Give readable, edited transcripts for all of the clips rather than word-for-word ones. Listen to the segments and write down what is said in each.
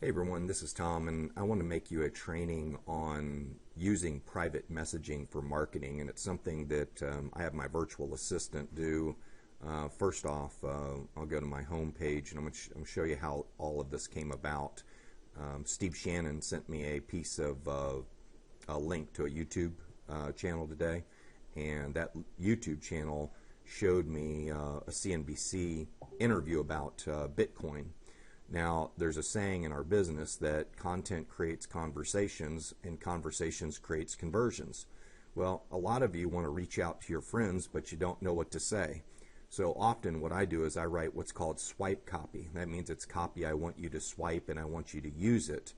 Hey everyone, this is Tom, and I want to make you a training on using private messaging for marketing, and it's something that I have my virtual assistant do. First off, I'll go to my home page, and I'm going to show you how all of this came about. Steve Shannon sent me a piece of a link to a YouTube channel today, and that YouTube channel showed me a CNBC interview about Bitcoin. Now, there's a saying in our business that content creates conversations and conversations creates conversions. Well, a lot of you want to reach out to your friends, but you don't know what to say. So often what I do is I write what's called swipe copy. That means it's copy I want you to swipe and I want you to use it.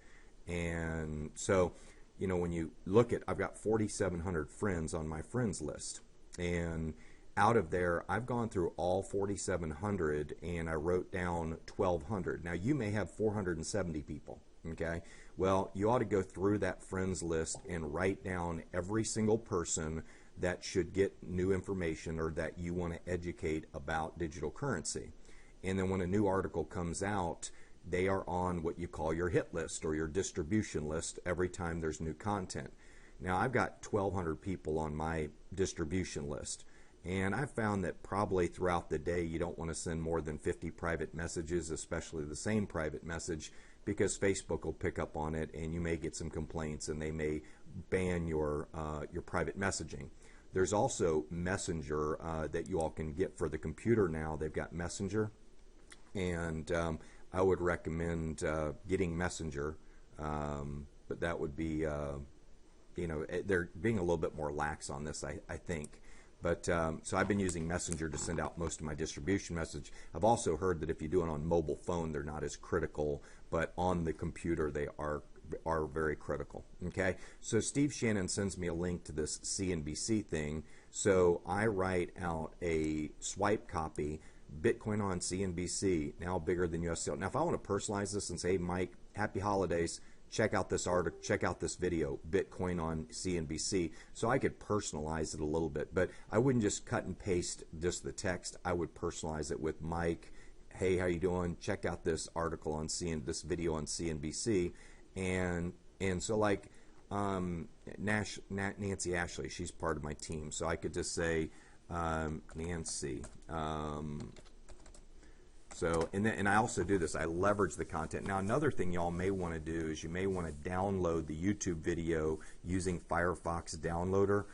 And so, you know, when you look at, I've got 4,700 friends on my friends list. And out of there, I've gone through all 4,700 and I wrote down 1,200. Now, you may have 470 people, okay? Well, you ought to go through that friends list and write down every single person that should get new information or that you want to educate about digital currency. And then when a new article comes out, they are on what you call your hit list or your distribution list every time there's new content. Now, I've got 1,200 people on my distribution list. And I've found that probably throughout the day you don't want to send more than 50 private messages, especially the same private message, because Facebook will pick up on it and you may get some complaints and they may ban your private messaging. There's also Messenger that you all can get for the computer now. They've got Messenger, and I would recommend getting Messenger, but that would be, you know, they're being a little bit more lax on this, I think. But so I've been using Messenger to send out most of my distribution message. I've also heard that if you do it on mobile phone, they're not as critical, but on the computer they are very critical. Okay, so Steve Shannon sends me a link to this CNBC thing, so I write out a swipe copy. Bitcoin on CNBC now bigger than US steel. Now, if I want to personalize this and say, hey, Mike, happy holidays. Check out this article, check out this video, Bitcoin on CNBC. So I could personalize it a little bit, but I wouldn't just cut and paste just the text. I would personalize it with Mike. Hey, how you doing? Check out this article on this video on CNBC. And so like Nancy Ashley, she's part of my team. So I could just say, Nancy, and I also do this. I leverage the content. Now, another thing y'all may want to do is you may want to download the YouTube video using Firefox Downloader.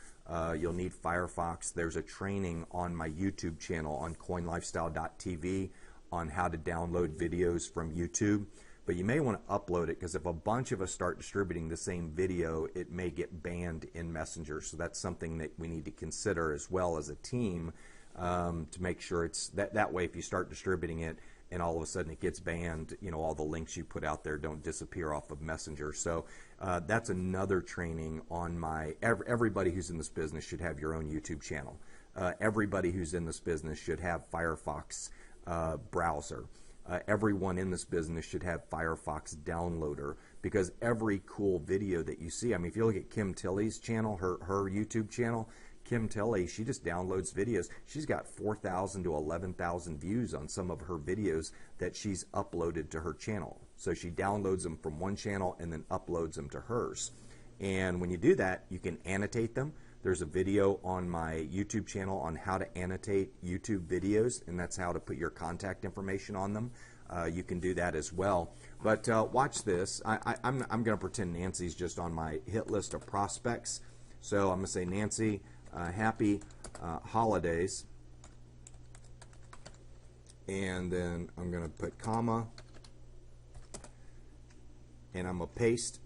You'll need Firefox. There's a training on my YouTube channel on coinlifestyle.tv on how to download videos from YouTube. But you may want to upload it because if a bunch of us start distributing the same video, it may get banned in Messenger. So that's something that we need to consider as well as a team. To make sure it's that way if you start distributing it and all of a sudden it gets banned, you know, all the links you put out there don't disappear off of Messenger. So that's another training on my, everybody who's in this business should have your own YouTube channel. Everybody who's in this business should have Firefox browser. Everyone in this business should have Firefox Downloader, because every cool video that you see, I mean, if you look at Kim Tilley's channel, her YouTube channel, Kim Tilley, she just downloads videos. She's got 4,000 to 11,000 views on some of her videos that she's uploaded to her channel. So she downloads them from one channel and then uploads them to hers. And when you do that, you can annotate them. There's a video on my YouTube channel on how to annotate YouTube videos, and that's how to put your contact information on them. You can do that as well. But watch this. I'm going to pretend Nancy's just on my hit list of prospects. So I'm going to say, Nancy, happy holidays, and then I'm going to put comma, and I'm going to paste,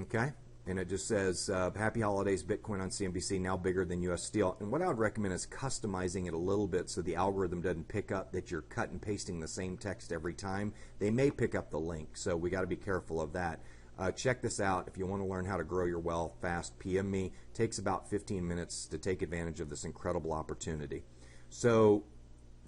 okay, and it just says happy holidays, Bitcoin on CNBC now bigger than US steel. And what I would recommend is customizing it a little bit so the algorithm doesn't pick up that you're cut and pasting the same text every time. They may pick up the link, so we got to be careful of that. Check this out. If you want to learn how to grow your wealth fast, PM me. It takes about 15 minutes to take advantage of this incredible opportunity. So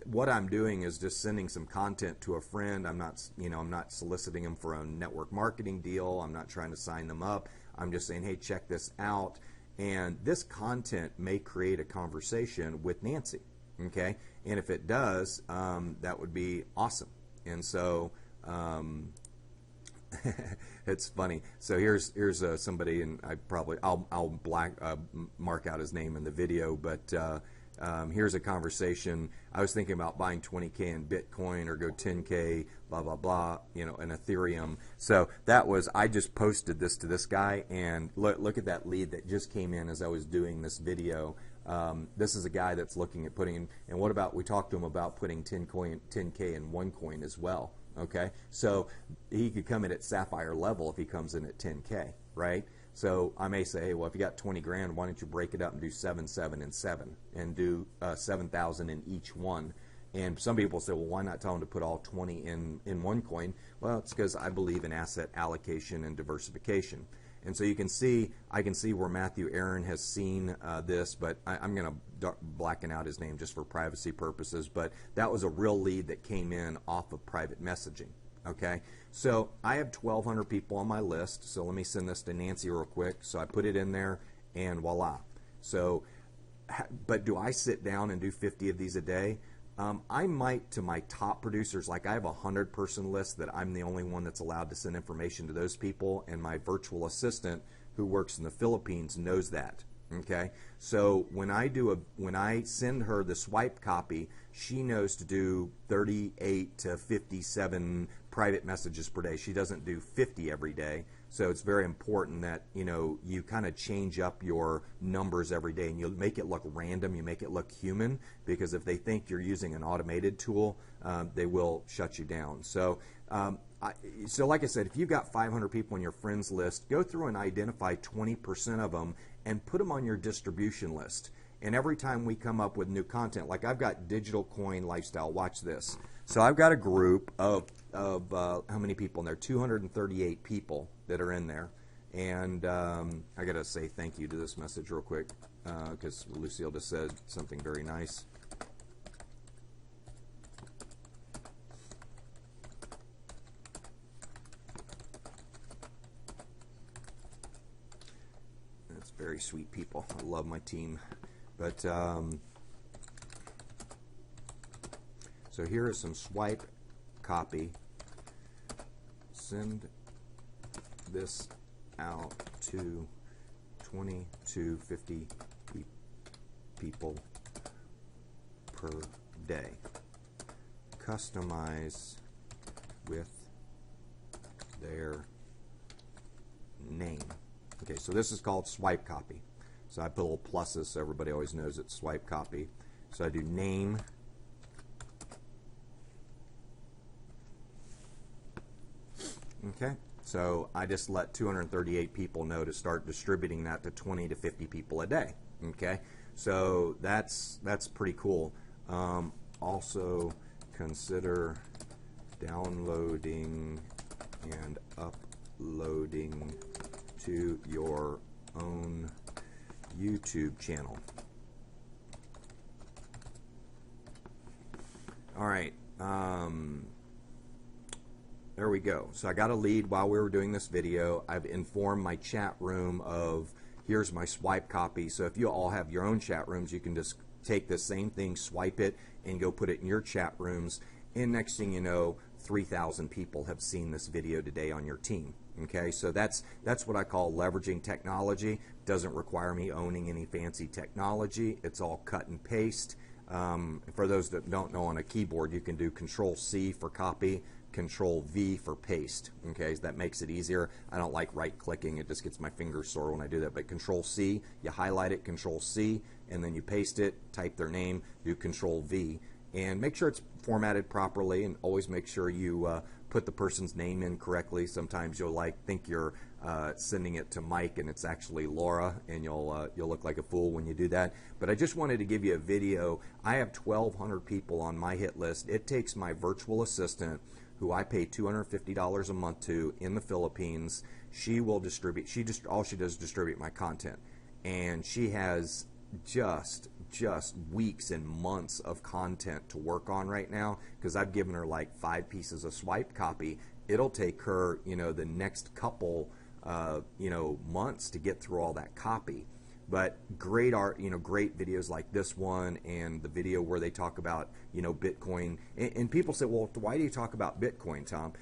what I'm doing is just sending some content to a friend. I'm not soliciting them for a network marketing deal. I'm not trying to sign them up. I'm just saying, hey, check this out. And this content may create a conversation with Nancy, okay? And if it does, that would be awesome. And so It's funny. So here's somebody, and I'll mark out his name in the video, but here's a conversation. I was thinking about buying 20K in Bitcoin or go 10K, blah blah blah, in Ethereum. So I just posted this to this guy, and look at that lead that just came in as I was doing this video. This is a guy that's looking at putting in, and what about, we talked to him about putting 10K in OneCoin as well. Okay, so he could come in at Sapphire level if he comes in at 10K, right? So I may say, hey, well, if you got 20 grand, why don't you break it up and do 7, 7, and 7, and do 7,000 in each one? And some people say, well, why not tell them to put all 20 in OneCoin? Well, it's because I believe in asset allocation and diversification. And so I can see where Matthew Aaron has seen this, but I'm going to blacken out his name just for privacy purposes. But that was a real lead that came in off of private messaging. Okay, so I have 1,200 people on my list. So let me send this to Nancy real quick. So I put it in there, and voila. So, but do I sit down and do 50 of these a day? I might, to my top producers, like I have a 100-person list that I'm the only one that's allowed to send information to those people, and my virtual assistant who works in the Philippines knows that. Okay, so when I send her the Swype copy, she knows to do 38 to 57 private messages per day. She doesn't do 50 every day. So it's very important that you kind of change up your numbers every day, and you make it look random, you make it look human, because if they think you're using an automated tool, they will shut you down. So so like I said, if you've got 500 people on your friends list, go through and identify 20% of them and put them on your distribution list. And every time we come up with new content, like I've got Digital Coin Lifestyle, watch this. So I've got a group of how many people in there? 238 people that are in there. And I got to say thank you to this message real quick, because Lucille just said something very nice. That's very sweet people. I love my team. But so here is some Swype copy. Send this out to 20 to 50 people per day. Customize with their name. Okay, so this is called Swype copy. So I put little pluses so everybody always knows it's Swype copy. So I do name, okay, so I just let 238 people know to start distributing that to 20 to 50 people a day. Okay, so that's pretty cool. Also consider downloading and uploading to your own YouTube channel. All right, there we go. So I got a lead while we were doing this video. I've informed my chat room of here's my Swype copy. So if you all have your own chat rooms, you can just take the same thing, swipe it, and go put it in your chat rooms. And next thing you know, 3,000 people have seen this video today on your team. Okay, so that's what I call leveraging technology. Doesn't require me owning any fancy technology. It's all cut and paste. For those that don't know, on a keyboard you can do Control-C for copy, Control-V for paste. Okay, so that makes it easier. I don't like right-clicking. It just gets my fingers sore when I do that. But Control-C, you highlight it, Control-C, and then you paste it, type their name, do Control-V. And make sure it's formatted properly, and always make sure you put the person's name in correctly. Sometimes you'll think you're sending it to Mike and it's actually Laura, and you'll look like a fool when you do that. But I just wanted to give you a video. I have 1,200 people on my hit list. It takes my virtual assistant, who I pay $250 a month to in the Philippines. She will distribute. All she does is distribute my content, and she has just weeks and months of content to work on right now, because I've given her like 5 pieces of Swype copy. It'll take her, the next couple, months to get through all that copy. But great art, great videos like this one and the video where they talk about, Bitcoin. And people say, well, why do you talk about Bitcoin, Tom?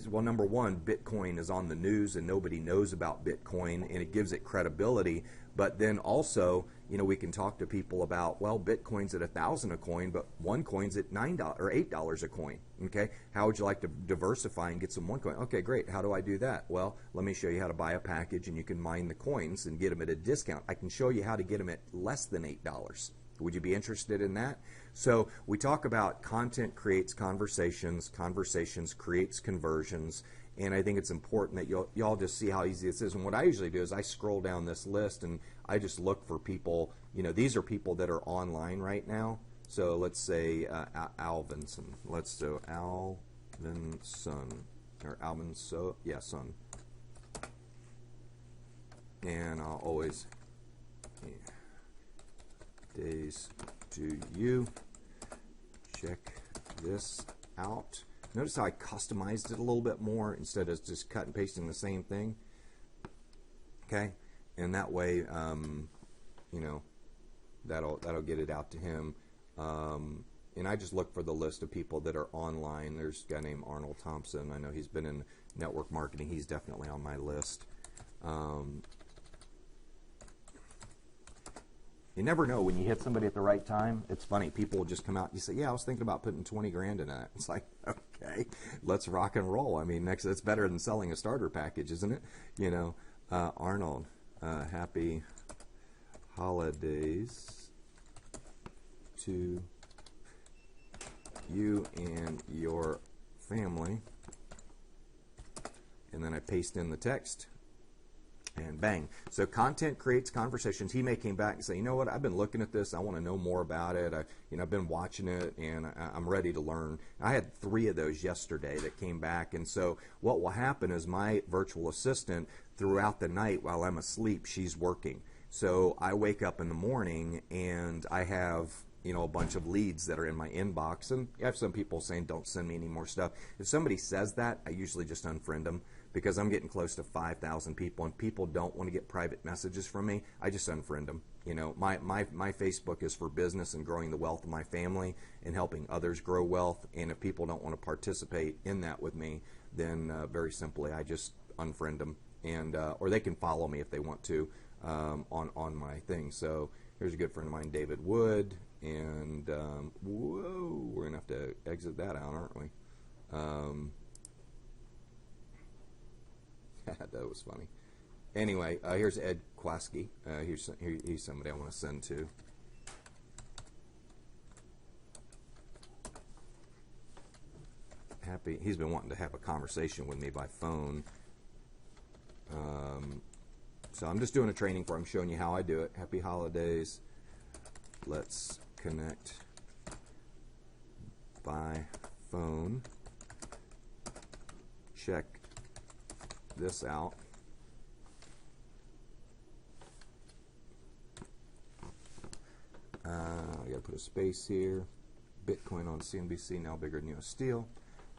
Well, number one, Bitcoin is on the news and nobody knows about Bitcoin, and it gives it credibility. But then also, we can talk to people about, well, Bitcoin's at 1,000 a coin, but one coin's at $9 or $8 a coin. Okay, how would you like to diversify and get some one coin? Okay, great. How do I do that? Well, let me show you how to buy a package, and you can mine the coins and get them at a discount. I can show you how to get them at less than $8. Would you be interested in that? So we talk about content creates conversations, conversations creates conversions, and I think it's important that y'all just see how easy this is. And what I usually do is I scroll down this list and I just look for people, these are people that are online right now. So let's say Alvinson. Let's do Alvinson, or Alvinson, yeah, son. And I'll always, days to you. Check this out. Notice how I customized it a little bit more instead of just cut and pasting the same thing. Okay, and that way, that'll get it out to him. And I just look for the list of people that are online. There's a guy named Arnold Thompson. I know he's been in network marketing. He's definitely on my list. You never know when you hit somebody at the right time. It's funny. People will just come out and you say, yeah, I was thinking about putting 20 grand in that. It's like, okay, let's rock and roll. I mean, it's better than selling a starter package, isn't it? Arnold, happy holidays to you and your family. And then I paste in the text. And bang. So content creates conversations. He may came back and say, you know what, I've been looking at this. I want to know more about it. I've been watching it, and I'm ready to learn. I had 3 of those yesterday that came back. And so what will happen is my virtual assistant, throughout the night while I'm asleep, she's working. So I wake up in the morning, and I have a bunch of leads that are in my inbox. And I have some people saying, don't send me any more stuff. If somebody says that, I usually just unfriend them, because I'm getting close to 5,000 people, and people don't want to get private messages from me. I just unfriend them. My Facebook is for business and growing the wealth of my family and helping others grow wealth. And if people don't want to participate in that with me, then very simply, I just unfriend them, and or they can follow me if they want to on my thing. So here's a good friend of mine, David Wood, and whoa, we're gonna have to exit that out, aren't we? That was funny. Anyway, here's Ed Kwaski. He's somebody I want to send to. He's been wanting to have a conversation with me by phone. So I'm just doing a training for him, showing you how I do it. Happy holidays. Let's connect by phone. Check this out. I gotta put a space here. Bitcoin on CNBC now bigger than U.S. Steel.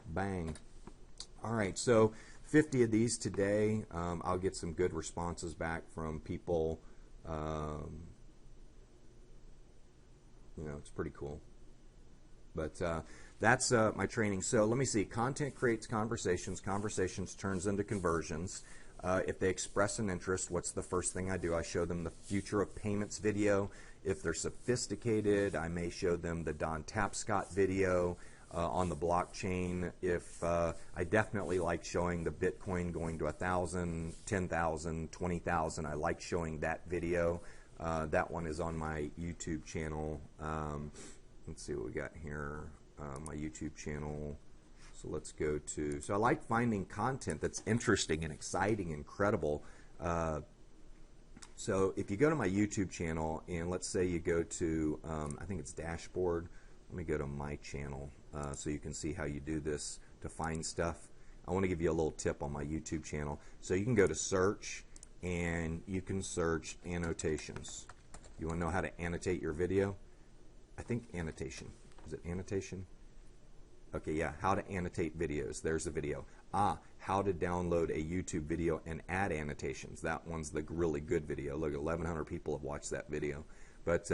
Bang. All right, so 50 of these today. I'll get some good responses back from people. It's pretty cool. But that's my training. So let me see. Content creates conversations. Conversations turns into conversions. If they express an interest, what's the first thing I do? I show them the future of payments video. If they're sophisticated, I may show them the Don Tapscott video on the blockchain. If I definitely like showing the Bitcoin going to 1,000, 10,000, 20,000. I like showing that video. That one is on my YouTube channel. Let's see what we got here. My YouTube channel. So let's go to, so I like finding content that's interesting and exciting and credible. So if you go to my YouTube channel, and let's say you go to, I think it's dashboard. Let me go to my channel so you can see how you do this to find stuff. I want to give you a little tip on my YouTube channel. So you can go to search, and you can search annotations. You want to know how to annotate your video? I think annotation. Is it annotation? Okay, yeah, how to annotate videos. There's the video. How to download a YouTube video and add annotations. That one's the really good video. Look, 1,100 people have watched that video. But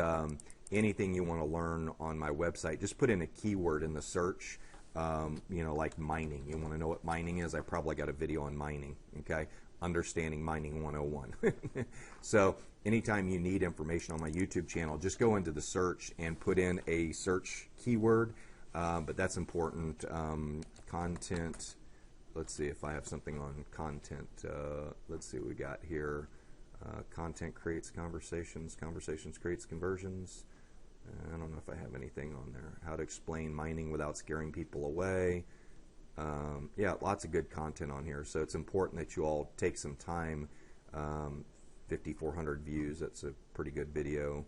anything you want to learn on my website, just put in a keyword in the search, like mining. You want to know what mining is? I probably got a video on mining, okay? Understanding Mining 101. So anytime you need information on my YouTube channel, just go into the search and put in a search keyword. But that's important. Content. Let's see if I have something on content. Let's see what we got here. Content creates conversations. Conversations creates conversions. I don't know if I have anything on there. How to explain mining without scaring people away. Yeah, lots of good content on here. So it's important that you all take some time. 5,400 views. That's a pretty good video.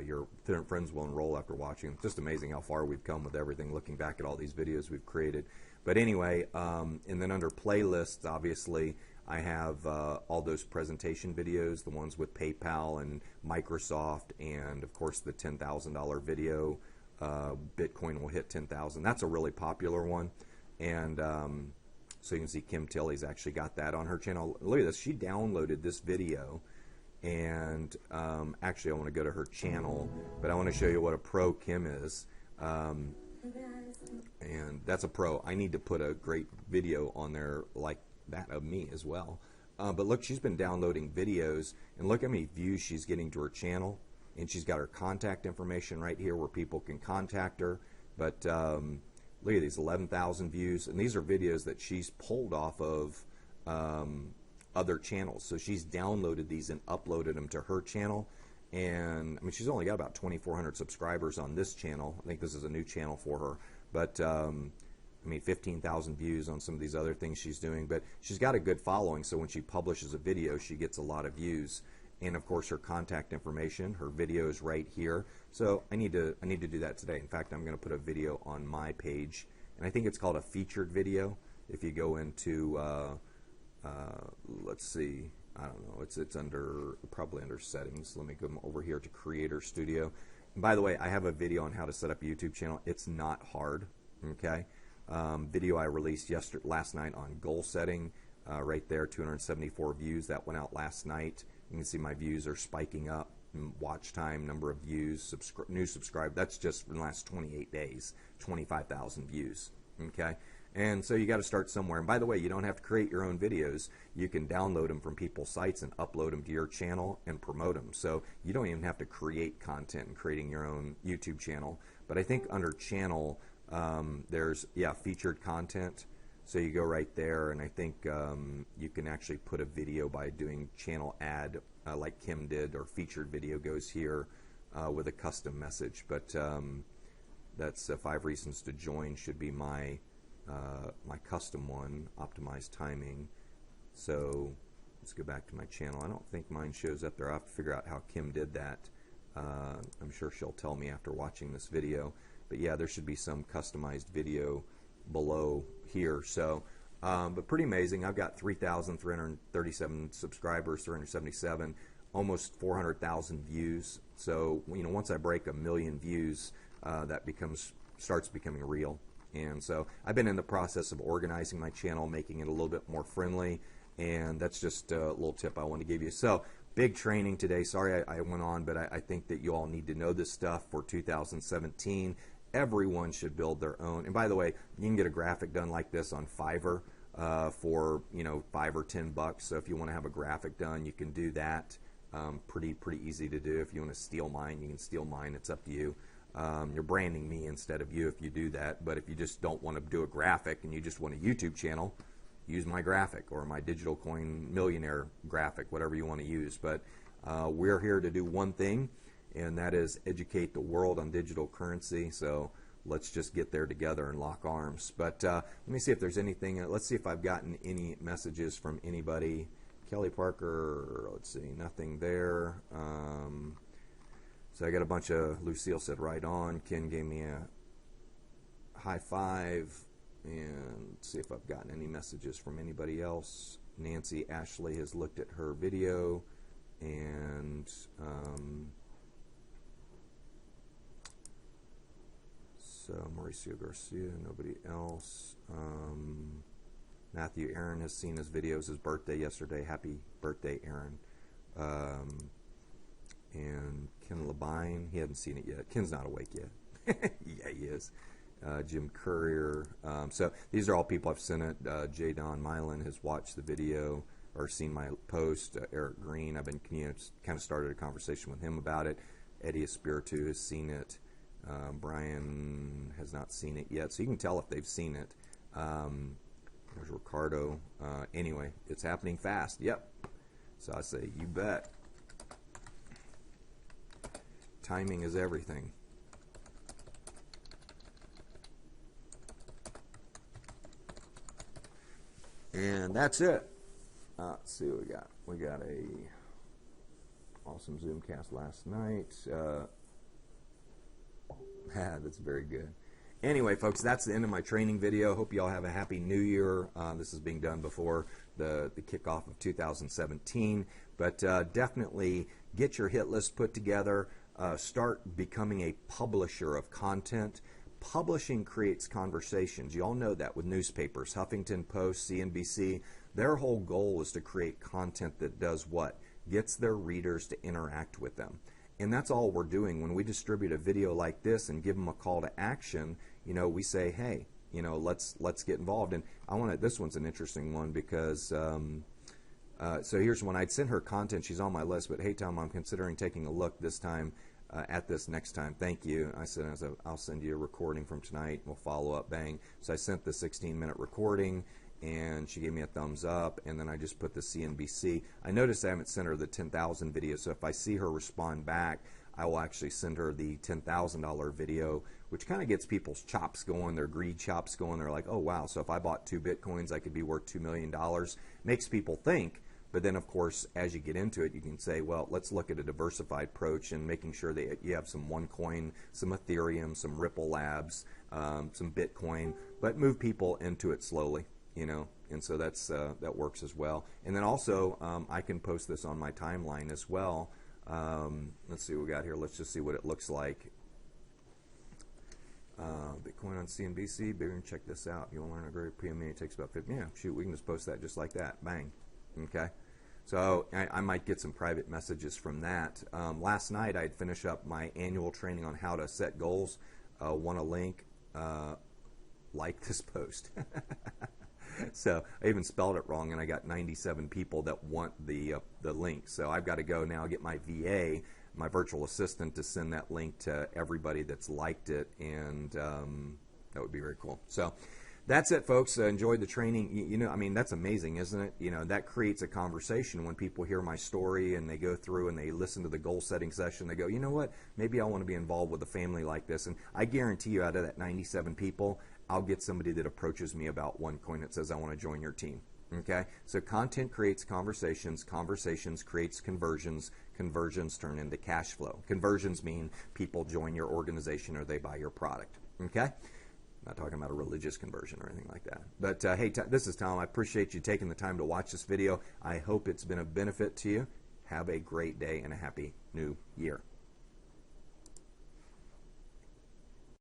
Your friends will enroll after watching. It's just amazing how far we've come with everything, looking back at all these videos we've created. But anyway, and then under playlists, obviously, I have all those presentation videos, the ones with PayPal and Microsoft, and of course the $10,000 video, Bitcoin will hit 10,000. That's a really popular one. And so you can see Kim Tilley's actually got that on her channel. Look at this. She downloaded this video. And actually I want to go to her channel, but I want to show you what a pro Kim is. And that's a pro. I need to put a great video on there like that of me as well. But look, she's been downloading videos, and look how many views she's getting to her channel. And she's got her contact information right here where people can contact her. But look at these 11,000 views, and these are videos that she's pulled off of other channels. So she's downloaded these and uploaded them to her channel. And I mean, she's only got about 2,400 subscribers on this channel. I think this is a new channel for her. But I mean, 15,000 views on some of these other things she's doing. But she's got a good following, so when she publishes a video, she gets a lot of views. And of course, her contact information, her video is right here. So I need to do that today. In fact, I'm going to put a video on my page, and I think it's called a featured video. If you go into let's see, I don't know, it's probably under settings. Let me go over here to Creator Studio. And by the way, I have a video on how to set up a YouTube channel. It's not hard, okay? Video I released last night on goal setting, right there, 274 views. That went out last night. You can see my views are spiking up. Watch time, number of views, new subscribe. That's just in the last 28 days, 25,000 views, okay? And so you got to start somewhere. And by the way, you don't have to create your own videos. You can download them from people's sites and upload them to your channel and promote them. So you don't even have to create content and creating your own YouTube channel. But I think under channel, there's, featured content. So you go right there, and I think you can actually put a video by doing channel ad like Kim did, or featured video goes here with a custom message. But that's 5 reasons to join should be my custom one, optimized timing. So let's go back to my channel. I don't think mine shows up there. I'll have to figure out how Kim did that. I'm sure she'll tell me after watching this video. But yeah, there should be some customized video below here. So, but pretty amazing. I've got 3,337 subscribers, 377, almost 400,000 views. So, once I break 1 million views, that starts becoming real. And so I've been in the process of organizing my channel, making it a little bit more friendly, and that's just a little tip I want to give you. So big training today. Sorry I went on, but I think that you all need to know this stuff for 2017. Everyone should build their own. And by the way, you can get a graphic done like this on Fiverr for $5 or $10. So if you want to have a graphic done, you can do that. Pretty easy to do. If you want to steal mine, you can steal mine. It's up to you. You're branding me instead of you if you do that. But if you just don't want to do a graphic and you just want a YouTube channel, use my graphic or my Digital Coin Millionaire graphic, whatever you want to use. But we're here to do one thing, and that is educate the world on digital currency. So let's just get there together and lock arms. But let me see if there's anything. Let's see if I've gotten any messages from anybody. Kelly Parker, let's see, nothing there. So I got a bunch of, Lucille said right on. Ken gave me a high five. And see if I've gotten any messages from anybody else. Nancy Ashley has looked at her video, and So Mauricio Garcia, nobody else. Matthew Aaron has seen his videos. His birthday yesterday. Happy birthday, Aaron. And Ken Labine, he hasn't seen it yet. Ken's not awake yet. Yeah, he is. Jim Courier. So these are all people I've sent it. J. Don Milan has watched the video or seen my post. Eric Green, I've been kind of started a conversation with him about it. Eddie Espiritu has seen it. Brian has not seen it yet. So you can tell if they've seen it. There's Ricardo. Anyway, it's happening fast. Yep. So I say, you bet. Timing is everything. And that's it. Let's see what we got. We got a awesome Zoomcast last night. That's very good. Anyway, folks, that's the end of my training video. Hope you all have a happy new year. This is being done before the kickoff of 2017. But definitely get your hit list put together. Start becoming a publisher of content. Publishing creates conversations. You all know that with newspapers. Huffington Post, CNBC, their whole goal is to create content that does what? Gets their readers to interact with them. And that's all we're doing. When we distribute a video like this and give them a call to action, you know, we say, hey, you know, let's get involved. And this one's an interesting one because, so here's one. I'd sent her content. She's on my list, but hey, Tom, I'm considering taking a look this time at this next time. Thank you. I said, I'll send you a recording from tonight. We'll follow up, bang. So I sent the 16-minute recording, and she gave me a thumbs up, and then I just put the CNBC. I noticed I haven't sent her the 10,000 video, so if I see her respond back, I will actually send her the $10,000 video, which kind of gets people's chops going, their greed chops going. They're like, oh, wow, so if I bought 2 Bitcoins, I could be worth $2 million. Makes people think. But then, of course, as you get into it, you can say, well, let's look at a diversified approach and making sure that you have some OneCoin, some Ethereum, some Ripple Labs, some Bitcoin, but move people into it slowly, you know, and so that works as well. And then also, I can post this on my timeline as well. Let's see what we got here. Let's just see what it looks like. Bitcoin on CNBC, bigger, and check this out. You want to learn a great PM? It takes about 50. Yeah, shoot, we can just post that just like that. Bang. Okay, so I might get some private messages from that. Last night I'd finish up my annual training on how to set goals. Want a link? Like this post. So I even spelled it wrong, and I got 97 people that want the link. So I've got to go now get my VA, my virtual assistant, to send that link to everybody that's liked it, and that would be very cool. So that's it, folks. Enjoyed the training. You know, I mean, that's amazing, isn't it? You know, that creates a conversation when people hear my story and they go through and they listen to the goal setting session. They go, you know what? Maybe I want to be involved with a family like this. And I guarantee you, out of that 97 people, I'll get somebody that approaches me about OneCoin that says, I want to join your team. Okay? So content creates conversations. Conversations creates conversions. Conversions turn into cash flow. Conversions mean people join your organization or they buy your product. Okay? Not talking about a religious conversion or anything like that. But hey, this is Tom. I appreciate you taking the time to watch this video. I hope it's been of benefit to you. Have a great day and a happy new year.